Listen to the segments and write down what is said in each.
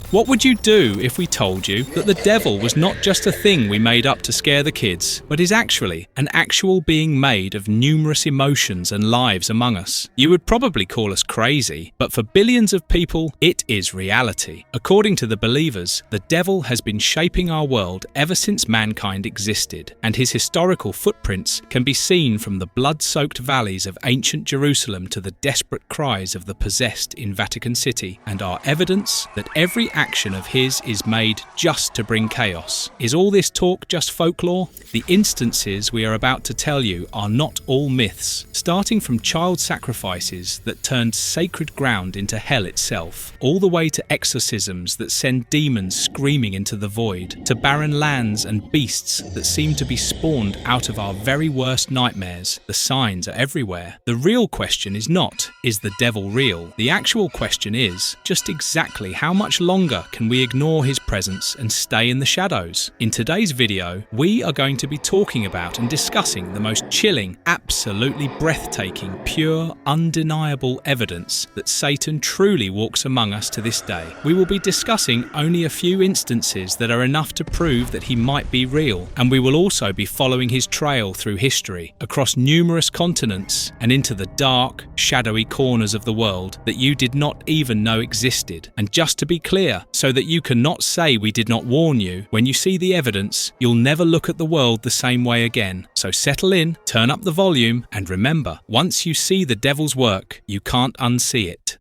What would you do if we told you that the devil was not just a thing we made up to scare the kids, but is actually an actual being made of numerous emotions and lives among us? You would probably call us crazy, but for billions of people, it is reality. According to the believers, the devil has been shaping our world ever since mankind existed, and his historical footprints can be seen from the blood-soaked valleys of ancient Jerusalem to the desperate cries of the possessed in Vatican City, and are evidence that every action of his is made just to bring chaos. Is all this talk just folklore? The instances we are about to tell you are not all myths, starting from child sacrifices that turned sacred ground into hell itself, all the way to exorcisms that send demons screaming into the void, to barren lands and beasts that seem to be spawned out of our very worst nightmares. The signs are everywhere. The real question is not, is the devil real? The actual question is, just exactly how much longer can we ignore his presence and stay in the shadows? In today's video, we are going to be talking about and discussing the most chilling, absolutely breathtaking, pure, undeniable evidence that Satan truly walks among us to this day. We will be discussing only a few instances that are enough to prove that he might be real, and we will also be following his trail through history, across numerous continents, and into the dark, shadowy corners of the world that you did not even know existed. And just to be clear, so that you cannot say we did not warn you, when you see the evidence, you'll never look at the world the same way again. So settle in, turn up the volume, and remember, once you see the devil's work, you can't unsee it.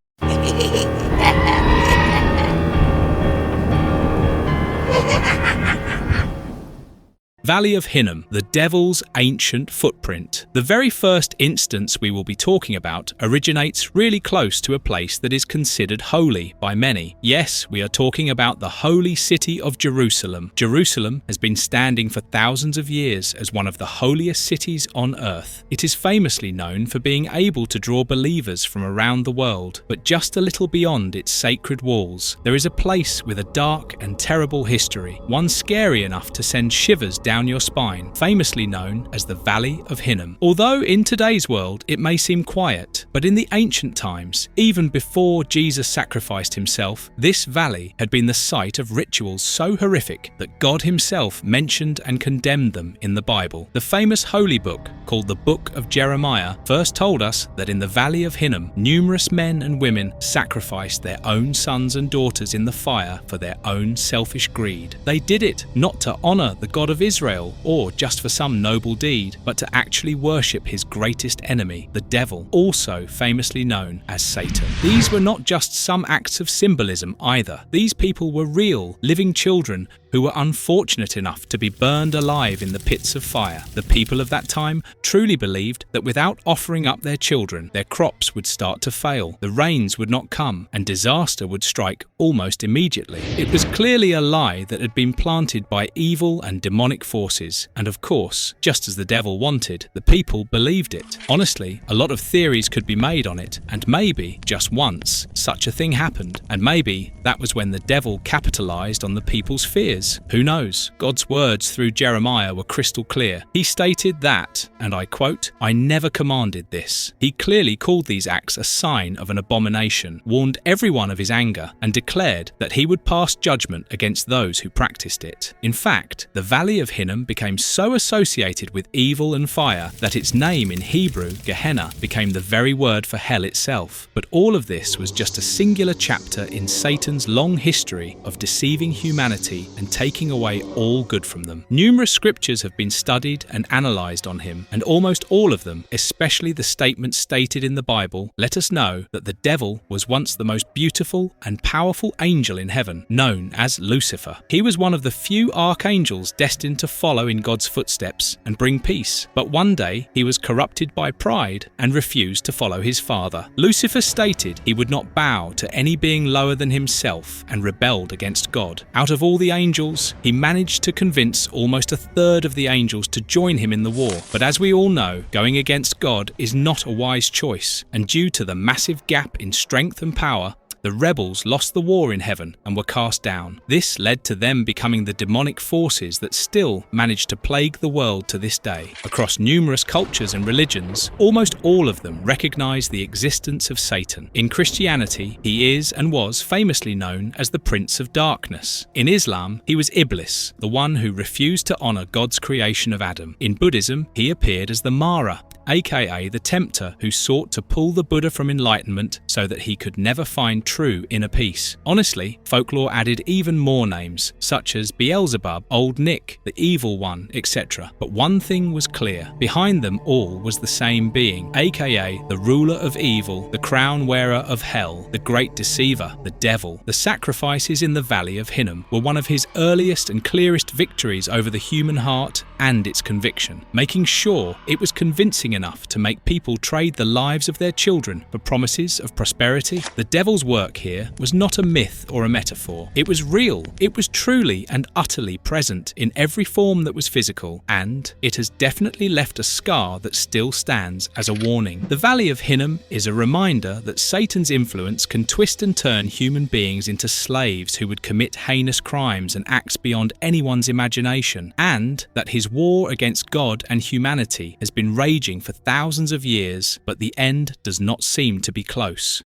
Valley of Hinnom, the devil's ancient footprint. The very first instance we will be talking about originates really close to a place that is considered holy by many. Yes, we are talking about the holy city of Jerusalem. Jerusalem has been standing for thousands of years as one of the holiest cities on earth. It is famously known for being able to draw believers from around the world, but just a little beyond its sacred walls, there is a place with a dark and terrible history, one scary enough to send shivers down your spine, famously known as the Valley of Hinnom. Although in today's world it may seem quiet, but in the ancient times, even before Jesus sacrificed himself, this valley had been the site of rituals so horrific that God himself mentioned and condemned them in the Bible. The famous holy book, called the Book of Jeremiah, first told us that in the Valley of Hinnom, numerous men and women sacrificed their own sons and daughters in the fire for their own selfish greed. They did it not to honor the God of Israel or just for some noble deed, but to actually worship his greatest enemy, the devil, also famously known as Satan. These were not just some acts of symbolism either. These people were real, living children who were unfortunate enough to be burned alive in the pits of fire. The people of that time truly believed that without offering up their children, their crops would start to fail, the rains would not come, and disaster would strike almost immediately. It was clearly a lie that had been planted by evil and demonic forces, and of course, just as the devil wanted, the people believed it. Honestly, a lot of theories could be made on it, and maybe, just once, such a thing happened, and maybe that was when the devil capitalized on the people's fears. Who knows? God's words through Jeremiah were crystal clear. He stated that, and I quote, "I never commanded this." He clearly called these acts a sign of an abomination, warned everyone of his anger, and declared that he would pass judgment against those who practiced it. In fact, the Valley of Hinnom became so associated with evil and fire that its name in Hebrew, Gehenna, became the very word for hell itself. But all of this was just a singular chapter in Satan's long history of deceiving humanity and taking away all good from them. Numerous scriptures have been studied and analysed on him, and almost all of them, especially the statements stated in the Bible, let us know that the devil was once the most beautiful and powerful angel in heaven, known as Lucifer. He was one of the few archangels destined to follow in God's footsteps and bring peace, but one day he was corrupted by pride and refused to follow his father. Lucifer stated he would not bow to any being lower than himself and rebelled against God. Out of all the angels, he managed to convince almost a third of the angels to join him in the war. But as we all know, going against God is not a wise choice, and due to the massive gap in strength and power, the rebels lost the war in heaven and were cast down. This led to them becoming the demonic forces that still manage to plague the world to this day. Across numerous cultures and religions, almost all of them recognize the existence of Satan. In Christianity, he is and was famously known as the Prince of Darkness. In Islam, he was Iblis, the one who refused to honor God's creation of Adam. In Buddhism, he appeared as the Mara, aka the tempter who sought to pull the Buddha from enlightenment so that he could never find true inner peace. Honestly, folklore added even more names, such as Beelzebub, Old Nick, the Evil One, etc. But one thing was clear. Behind them all was the same being, aka the ruler of evil, the crown wearer of hell, the great deceiver, the devil. The sacrifices in the Valley of Hinnom were one of his earliest and clearest victories over the human heart and its conviction, making sure it was convincing enough to make people trade the lives of their children for promises of prosperity. The devil's work here was not a myth or a metaphor. It was real. It was truly and utterly present in every form that was physical, and it has definitely left a scar that still stands as a warning. The Valley of Hinnom is a reminder that Satan's influence can twist and turn human beings into slaves who would commit heinous crimes and acts beyond anyone's imagination, and that his war against God and humanity has been raging for thousands of years, but the end does not seem to be close.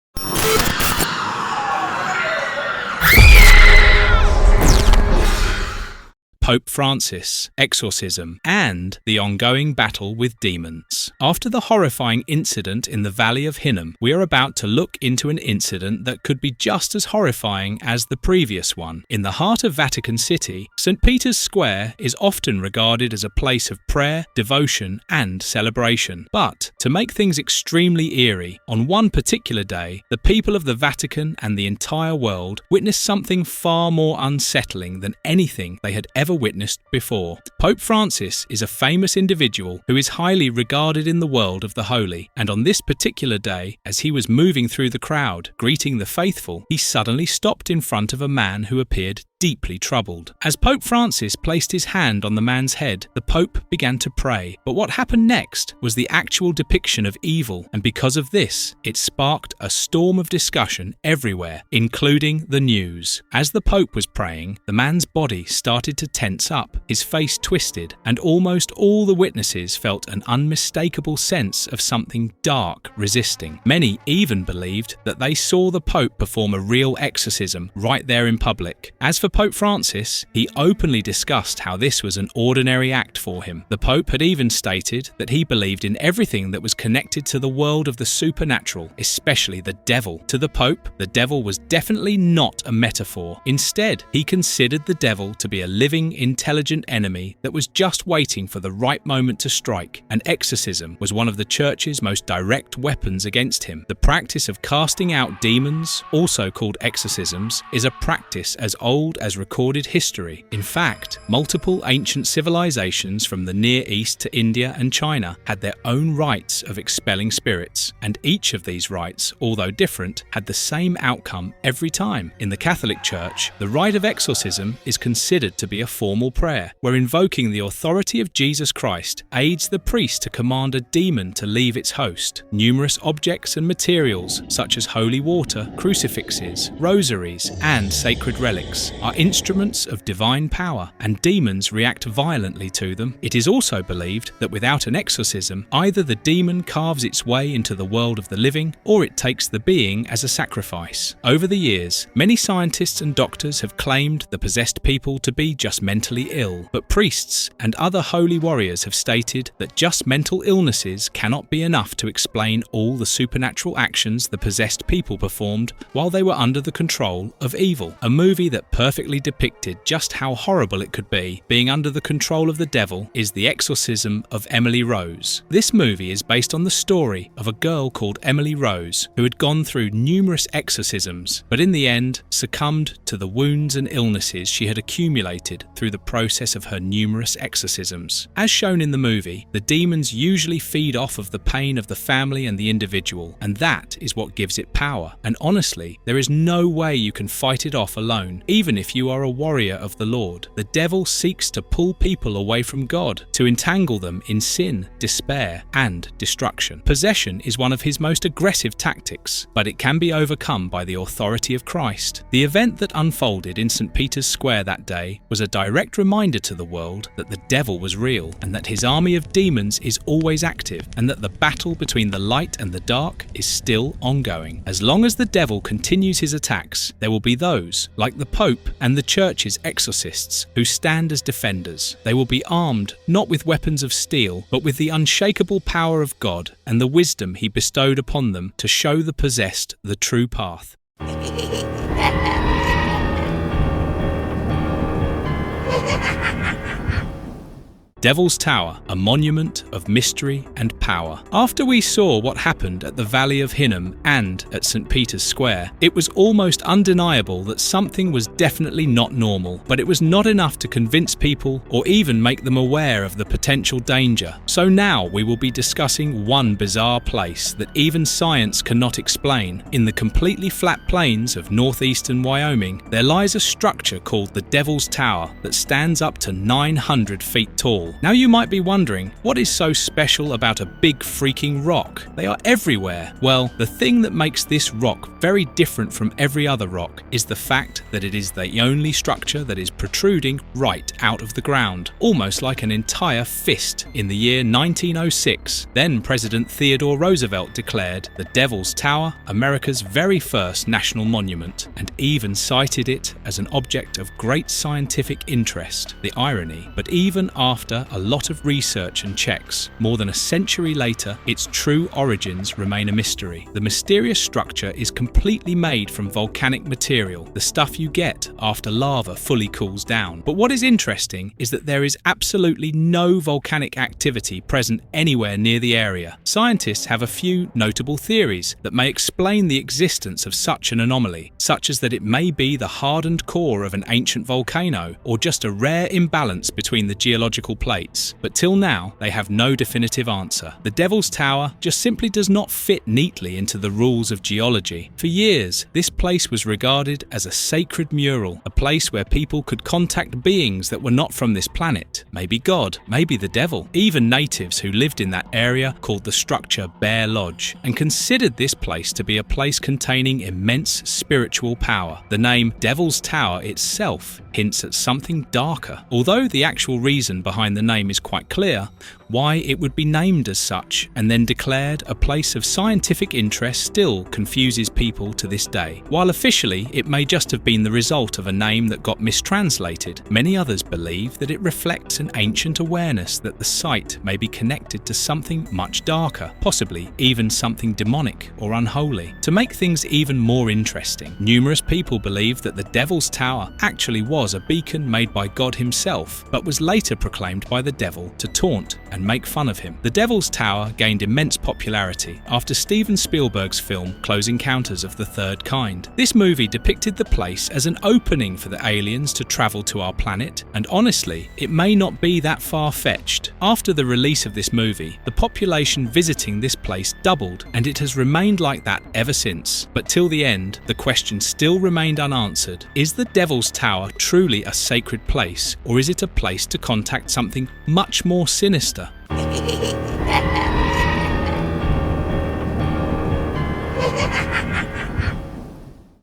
Pope Francis, exorcism, and the ongoing battle with demons. After the horrifying incident in the Valley of Hinnom, we are about to look into an incident that could be just as horrifying as the previous one. In the heart of Vatican City, St. Peter's Square is often regarded as a place of prayer, devotion, and celebration. But, to make things extremely eerie, on one particular day, the people of the Vatican and the entire world witnessed something far more unsettling than anything they had ever witnessed before. Pope Francis is a famous individual who is highly regarded in the world of the holy, and on this particular day, as he was moving through the crowd, greeting the faithful, he suddenly stopped in front of a man who appeared deeply troubled. As Pope Francis placed his hand on the man's head, the Pope began to pray. But what happened next was the actual depiction of evil, and because of this, it sparked a storm of discussion everywhere, including the news. As the Pope was praying, the man's body started to tense up, his face twisted, and almost all the witnesses felt an unmistakable sense of something dark resisting. Many even believed that they saw the Pope perform a real exorcism right there in public. As for Pope Francis, he openly discussed how this was an ordinary act for him. The Pope had even stated that he believed in everything that was connected to the world of the supernatural, especially the devil. To the Pope, the devil was definitely not a metaphor. Instead, he considered the devil to be a living, intelligent enemy that was just waiting for the right moment to strike, and exorcism was one of the Church's most direct weapons against him. The practice of casting out demons, also called exorcisms, is a practice as old as recorded history. In fact, multiple ancient civilizations from the Near East to India and China had their own rites of expelling spirits, and each of these rites, although different, had the same outcome every time. In the Catholic Church, the rite of exorcism is considered to be a formal prayer, where invoking the authority of Jesus Christ aids the priest to command a demon to leave its host. Numerous objects and materials, such as holy water, crucifixes, rosaries, and sacred relics, are instruments of divine power, and demons react violently to them. It is also believed that without an exorcism, either the demon carves its way into the world of the living, or it takes the being as a sacrifice. Over the years, many scientists and doctors have claimed the possessed people to be just mentally ill, but priests and other holy warriors have stated that just mental illnesses cannot be enough to explain all the supernatural actions the possessed people performed while they were under the control of evil. A movie that perfectly depicted just how horrible it could be being under the control of the devil is The Exorcism of Emily Rose. This movie is based on the story of a girl called Emily Rose who had gone through numerous exorcisms, but in the end succumbed to the wounds and illnesses she had accumulated through the process of her numerous exorcisms. As shown in the movie, the demons usually feed off of the pain of the family and the individual, and that is what gives it power. And honestly, there is no way you can fight it off alone, even if if you are a warrior of the Lord. The devil seeks to pull people away from God, to entangle them in sin, despair, and destruction. Possession is one of his most aggressive tactics, but it can be overcome by the authority of Christ. The event that unfolded in St. Peter's Square that day was a direct reminder to the world that the devil was real, and that his army of demons is always active, and that the battle between the light and the dark is still ongoing. As long as the devil continues his attacks, there will be those, like the Pope and the Church's exorcists, who stand as defenders. They will be armed not with weapons of steel, but with the unshakable power of God and the wisdom he bestowed upon them to show the possessed the true path. Devil's Tower, a monument of mystery and power. After we saw what happened at the Valley of Hinnom and at St. Peter's Square, it was almost undeniable that something was definitely not normal, but it was not enough to convince people or even make them aware of the potential danger. So now we will be discussing one bizarre place that even science cannot explain. In the completely flat plains of northeastern Wyoming, there lies a structure called the Devil's Tower that stands up to 900 feet tall. Now you might be wondering, what is so special about a big freaking rock? They are everywhere. Well, the thing that makes this rock very different from every other rock is the fact that it is the only structure that is protruding right out of the ground, almost like an entire fist. In the year 1906, then President Theodore Roosevelt declared the Devil's Tower America's very first national monument, and even cited it as an object of great scientific interest. The irony, but even after a lot of research and checks, more than a century later, its true origins remain a mystery. The mysterious structure is completely made from volcanic material, the stuff you get after lava fully cools down. But what is interesting is that there is absolutely no volcanic activity present anywhere near the area. Scientists have a few notable theories that may explain the existence of such an anomaly, such as that it may be the hardened core of an ancient volcano, or just a rare imbalance between the geological plates. But till now, they have no definitive answer. The Devil's Tower just simply does not fit neatly into the rules of geology. For years, this place was regarded as a sacred mural, a place where people could contact beings that were not from this planet. Maybe God, maybe the devil. Even natives who lived in that area called the structure Bear Lodge, and considered this place to be a place containing immense spiritual power. The name Devil's Tower itself hints at something darker. Although the actual reason behind the name is quite clear, why it would be named as such and then declared a place of scientific interest still confuses people to this day. While officially it may just have been the result of a name that got mistranslated, many others believe that it reflects an ancient awareness that the site may be connected to something much darker, possibly even something demonic or unholy. To make things even more interesting, numerous people believe that the Devil's Tower actually was a beacon made by God himself, but was later proclaimed by the devil to taunt and make fun of him. The Devil's Tower gained immense popularity after Steven Spielberg's film Close Encounters of the Third Kind. This movie depicted the place as an opening for the aliens to travel to our planet, and honestly, it may not be that far-fetched. After the release of this movie, the population visiting this place doubled, and it has remained like that ever since. But till the end, the question still remained unanswered. Is the Devil's Tower truly a sacred place, or is it a place to contact something much more sinister?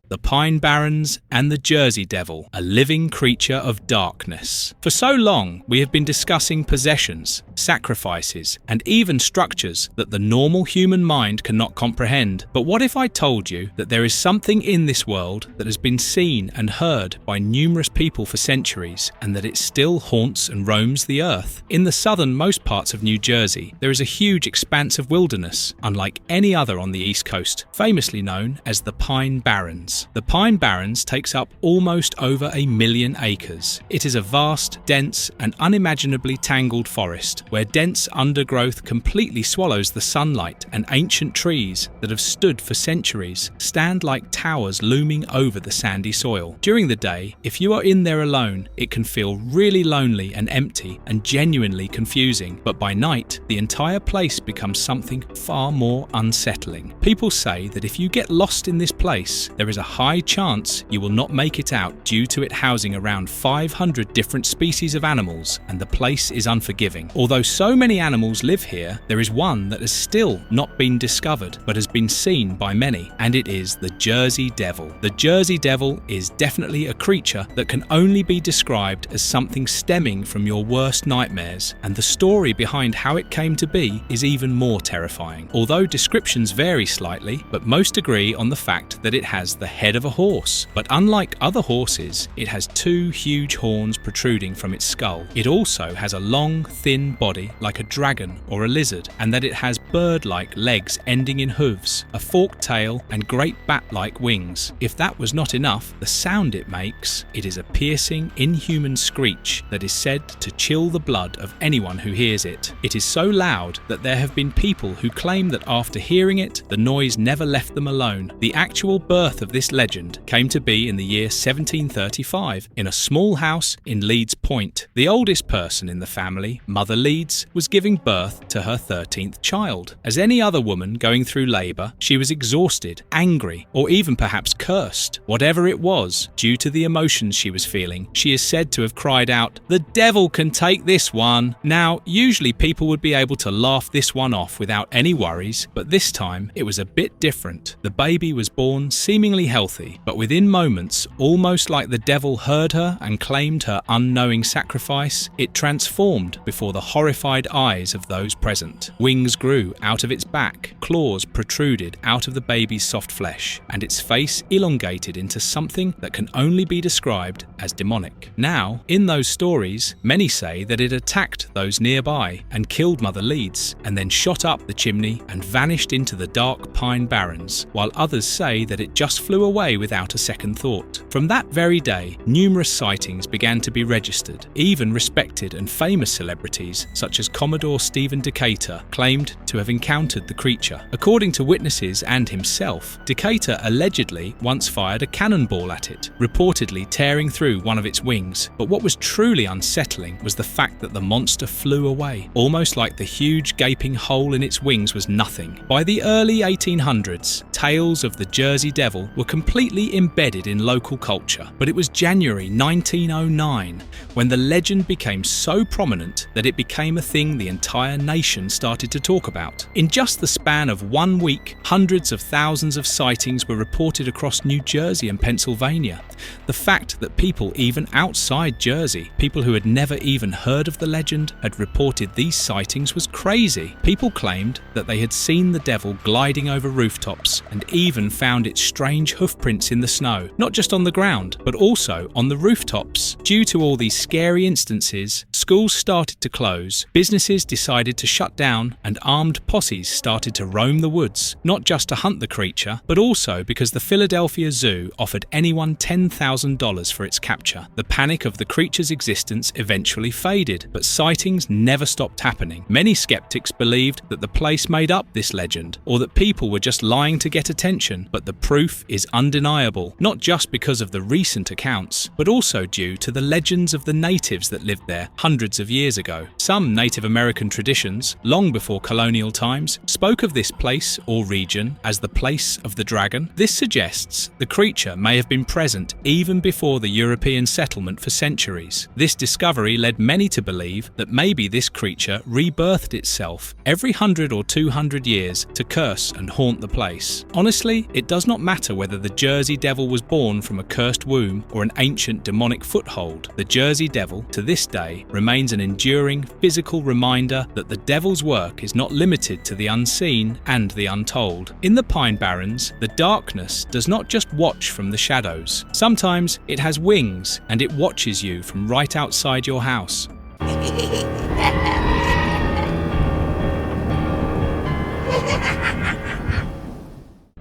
The Pine Barrens and the Jersey Devil, a living creature of darkness. For so long, we have been discussing possessions, sacrifices, and even structures that the normal human mind cannot comprehend. But what if I told you that there is something in this world that has been seen and heard by numerous people for centuries, and that it still haunts and roams the earth? In the southernmost parts of New Jersey, there is a huge expanse of wilderness, unlike any other on the East Coast, famously known as the Pine Barrens. The Pine Barrens takes up almost over 1 million acres. It is a vast, dense, and unimaginably tangled forest, where dense undergrowth completely swallows the sunlight, and ancient trees that have stood for centuries stand like towers looming over the sandy soil. During the day, if you are in there alone, it can feel really lonely and empty and genuinely confusing. But by night, the entire place becomes something far more unsettling. People say that if you get lost in this place, there is a high chance you will not make it out due to it housing around 500 different species of animals, and the place is unforgiving. Although so many animals live here, there is one that has still not been discovered but has been seen by many, and it is the Jersey Devil. The Jersey Devil is definitely a creature that can only be described as something stemming from your worst nightmares, and the story behind how it came to be is even more terrifying. Although descriptions vary slightly, but most agree on the fact that it has the head of a horse. But unlike other horses, it has two huge horns protruding from its skull. It also has a long, thin body like a dragon or a lizard, and that it has bird-like legs ending in hooves, a forked tail, and great bat-like wings. If that was not enough, the sound it makes, it is a piercing, inhuman screech that is said to chill the blood of anyone who hears it. It is so loud that there have been people who claim that after hearing it, the noise never left them alone. The actual birth of this legend came to be in the year 1735 in a small house in Leeds Point. The oldest person in the family, Mother Leeds, was giving birth to her 13th child. As any other woman going through labour, she was exhausted, angry, or even perhaps cursed. Whatever it was, due to the emotions she was feeling, she is said to have cried out, "The devil can take this one." Now, usually people would be able to laugh this one off without any worries, but this time it was a bit different. The baby was born seemingly healthy, but within moments, almost like the devil heard her and claimed her unknowing sacrifice, it transformed before the horrified eyes of those present. Wings grew out of its back, claws protruded out of the baby's soft flesh, and its face elongated into something that can only be described as demonic. Now, in those stories, many say that it attacked those nearby and killed Mother Leeds, and then shot up the chimney and vanished into the dark pine barrens, while others say that it just flew away without a second thought. From that very day, numerous sightings began to be registered. Even respected and famous celebrities, such as Commodore Stephen Decatur, claimed to have encountered the creature. According to witnesses and himself, Decatur allegedly once fired a cannonball at it, reportedly tearing through one of its wings. But what was truly unsettling was the fact that the monster flew away, almost like the huge gaping hole in its wings was nothing. By the early 1800s, tales of the Jersey Devil were completely embedded in local culture. But it was January 1909 when the legend became so prominent that it became a thing the entire nation started to talk about. In just the span of 1 week, hundreds of thousands of sightings were reported across New Jersey and Pennsylvania. The fact that people even outside Jersey, people who had never even heard of the legend, had reported these sightings was crazy. People claimed that they had seen the devil gliding over rooftops and even found its strange hoofprints in the snow, not just on the ground, but also on the rooftops. Due to all these scary instances, schools started to close, businesses decided to shut down, and armed posses started to roam the woods, not just to hunt the creature, but also because the Philadelphia Zoo offered anyone $10,000 for its capture. The panic of the creature's existence eventually faded, but sightings never stopped happening. Many skeptics believed that the place made up this legend, or that people were just lying to get attention, but the proof is undeniable, not just because of the recent accounts, but also due to the legends of the natives that lived there hundreds of years ago. Some Native American traditions, long before colonial times, spoke of this place or region as the place of the dragon. This suggests the creature may have been present even before the European settlement for centuries. This discovery led many to believe that maybe this creature rebirthed itself every 100 or 200 years to curse and haunt the place. Honestly, it does not matter whether the Jersey Devil was born from a cursed womb or an ancient demonic foothold. The Jersey Devil, to this day, remains an enduring physical reminder that the devil's work is not limited to the unseen and the untold. In the Pine Barrens, the darkness does not just watch from the shadows. Sometimes it has wings and it watches you from right outside your house.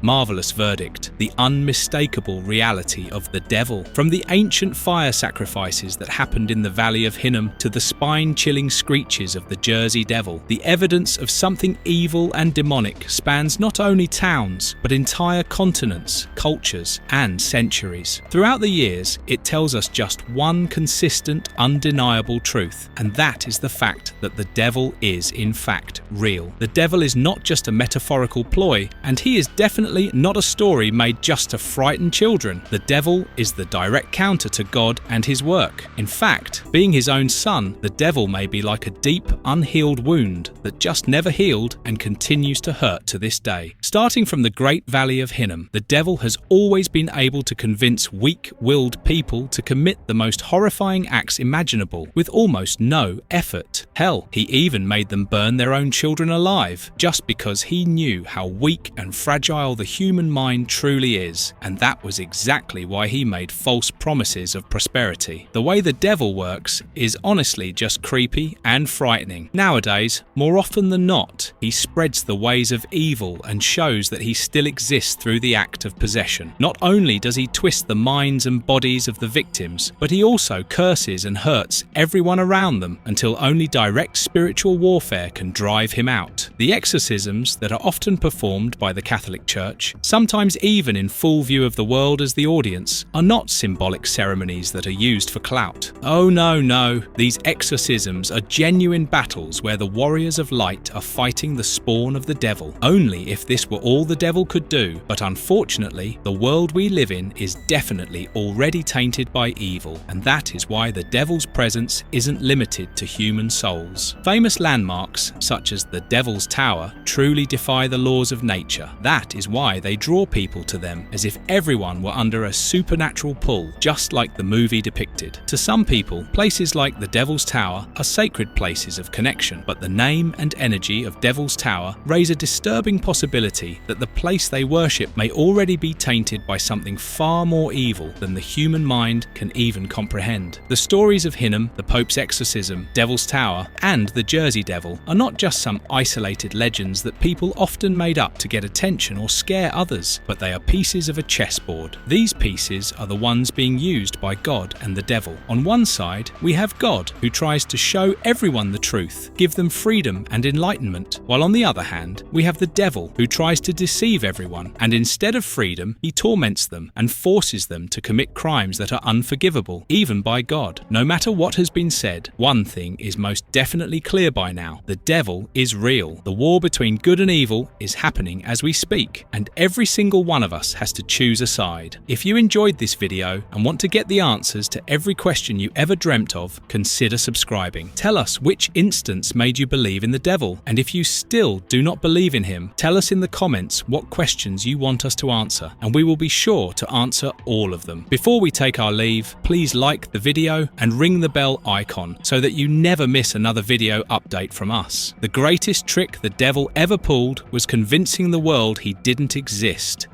Marvelous verdict, the unmistakable reality of the devil. From the ancient fire sacrifices that happened in the Valley of Hinnom to the spine-chilling screeches of the Jersey Devil, the evidence of something evil and demonic spans not only towns, but entire continents, cultures, and centuries. Throughout the years, it tells us just one consistent, undeniable truth, and that is the fact that the devil is, in fact, real. The devil is not just a metaphorical ploy, and he is definitely definitely not a story made just to frighten children. The devil is the direct counter to God and his work. In fact, being his own son, the devil may be like a deep, unhealed wound that just never healed and continues to hurt to this day. Starting from the Great Valley of Hinnom, the devil has always been able to convince weak-willed people to commit the most horrifying acts imaginable with almost no effort. Hell, he even made them burn their own children alive, just because he knew how weak and fragile the human mind truly is, and that was exactly why he made false promises of prosperity. The way the devil works is honestly just creepy and frightening. Nowadays, more often than not, he spreads the ways of evil and shows that he still exists through the act of possession. Not only does he twist the minds and bodies of the victims, but he also curses and hurts everyone around them until only direct spiritual warfare can drive him out. The exorcisms that are often performed by the Catholic Church, sometimes even in full view of the world as the audience, are not symbolic ceremonies that are used for clout. Oh no, these exorcisms are genuine battles where the warriors of light are fighting the spawn of the devil. Only if this were all the devil could do, but unfortunately, the world we live in is definitely already tainted by evil, and that is why the devil's presence isn't limited to human souls. Famous landmarks, such as the Devil's Tower, truly defy the laws of nature. That is why they draw people to them, as if everyone were under a supernatural pull, just like the movie depicted. To some people, places like the Devil's Tower are sacred places of connection, but the name and energy of Devil's Tower raise a disturbing possibility that the place they worship may already be tainted by something far more evil than the human mind can even comprehend. The stories of Hinnom, the Pope's exorcism, Devil's Tower, and the Jersey Devil are not just some isolated legends that people often made up to get attention or scare others, but they are pieces of a chessboard. These pieces are the ones being used by God and the devil. On one side, we have God, who tries to show everyone the truth, give them freedom and enlightenment, while on the other hand, we have the devil, who tries to deceive everyone, and instead of freedom, he torments them and forces them to commit crimes that are unforgivable, even by God. No matter what has been said, one thing is most definitely clear by now: the devil is real. The war between good and evil is happening as we speak, and every single one of us has to choose a side. If you enjoyed this video and want to get the answers to every question you ever dreamt of, consider subscribing. Tell us which instance made you believe in the devil, and if you still do not believe in him, tell us in the comments what questions you want us to answer, and we will be sure to answer all of them. Before we take our leave, please like the video and ring the bell icon so that you never miss another video update from us. The greatest trick the devil ever pulled was convincing the world he didn't exist.